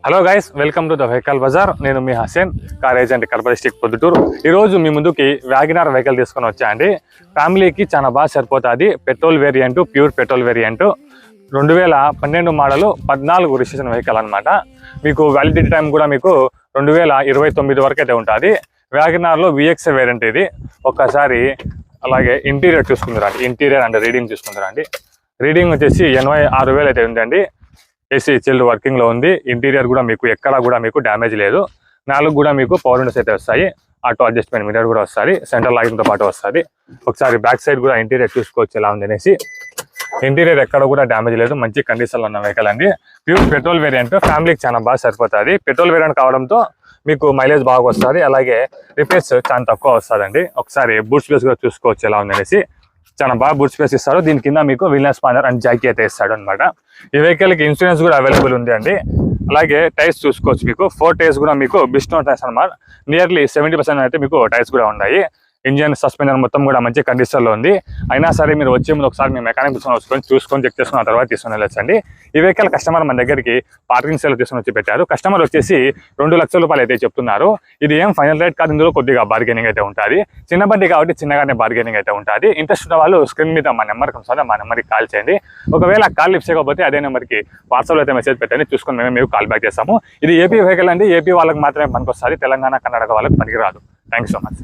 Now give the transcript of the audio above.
Hello guys, welcome to the vehicle bazaar. నేను మీ Hasen, car agent, Kadapa district Proddatur. ఈరోజు మీ ముందుకి వ్యాగనార్ వెహికల్ తీసుకొని వచ్చా అండి. ఫ్యామిలీకి చాలా బాగా సరిపోతుంది. Petrol variant, pure petrol variant, 2012 model, 14 registration vehicle అనమాట. మీకు వ్యాలిడిటీ టైం కూడా మీకు 2029 వరకు అయితే ఉంటుంది. వ్యాగనార్లో విఎక్స్ వేరియంట్ ఇది. ఒక్కసారి అలాగే ఇంటీరియర్ చూసుకుంటారండి. ఇంటీరియర్ అండ్ రీడింగ్ చూసుకుంటారండి. రీడింగ్ వచ్చేసి 86,000 అయితే ఉందండి. ఏసీ చిల్డ్ వర్కింగ్ లో ఉంది. ఇంటీరియర్ కూడా మీకు ఎక్కడా కూడా మీకు డ్యామేజ్ లేదు. 4 కూడా మీకు పవర్ విండోస్ అయితే వస్తాయి. ఆటో అడ్జస్ట్మెంట్ మిర్రర్ కూడా వస్తుంది. సెంట్రల్ లాకింగ్ తో పాటు వస్తుంది. ఒకసారి బ్యాక్ సైడ్ కూడా ఇంటీరియర్ చూసుకోవచ్చు ఎలా ఉంది అనేసి. ఇంటీరియర్ ఎక్కడ కూడా డ్యామేజ్ లేదు. మంచి కండిషన్ లో ఉన్న వెహికల్ అండి. ప్యూర్ పెట్రోల్ వేరియంట్, ఫ్యామిలీకి చాలా బాగా సరిపోతుంది. పెట్రోల్ వేరియంట్ కావడంతో మీకు మైలేజ్ బాగా వస్తుంది. అలాగే రిపేర్స్ చాలా తక్కువ వస్తుందండి. ఒకసారి బూట్ స్పేస్ కూడా చూసుకోవచ్చు ఎలా ఉంది అనేసి. చాలా బాగా బూట్ స్పేస్ ఇస్తారు. దీని కింద మీకు వీల్ స్పానర్ అండ్ జాకీ అయితే ఇస్తాడు అనమాట. ఈ వెహికల్ కి ఇన్సూరెన్స్ కూడా అవైలబుల్ ఉంది అండి. అలాగే టైర్స్ చూసుకోవచ్చు. మీకు 4 టైర్స్ కూడా మీకు బిస్టోన్ టైర్స్ అనమాట. నియర్లీ 70% అయితే మీకు టైర్స్ కూడా ఉన్నాయి. ఇంజన్, సస్పెన్షన్ మొత్తం కూడా మంచి కండిషన్ లో ఉంది. అయినా సరే మీరు వచ్చే ముందు ఒకసారి మీ మెకానిక్ చూసుకొని చెక్ చేసుకున్న తర్వాత తీసుకుని వెళ్ళొచ్చండి. ఈ వెహికల్ కస్టమర్ మన దగ్గరికి పార్కింగ్ సేల్ తీసుకొని వచ్చి పెట్టారు. కస్టమర్ వచ్చేసి 2 లక్షల రూపాయలు అయితే చెప్తున్నారు. ఇది ఏం ఫైనల్ రేట్ కాదు. ఇందులో కొద్దిగా బార్గెనింగ్ అయితే ఉంటుంది. చిన్న బండి కాబట్టి చిన్నగానే బార్గెనింగ్ అయితే ఉంటుంది. ఇంట్రెస్ట్ ఉన్న వాళ్ళు స్క్రీన్ మీద మా నెంబర్కి వస్తుంది. మా నెంబర్కి కాల్ చేయండి. ఒకవేళ కాల్ లిఫ్ట్ చేయకపోతే అదే నెంబర్కి వాట్సాప్లో అయితే మెసేజ్ పెట్టండి. చూసుకొని మేము మీకు కాల్ బ్యాక్ చేస్తాము. ఇది ఏపీ వెహికల్ అండి. ఏపీ వాళ్ళకి మాత్రమే పనికి వస్తుంది. తెలంగాణ, కర్ణాటక వాళ్ళకి పనికి రాదు. Thank you so much.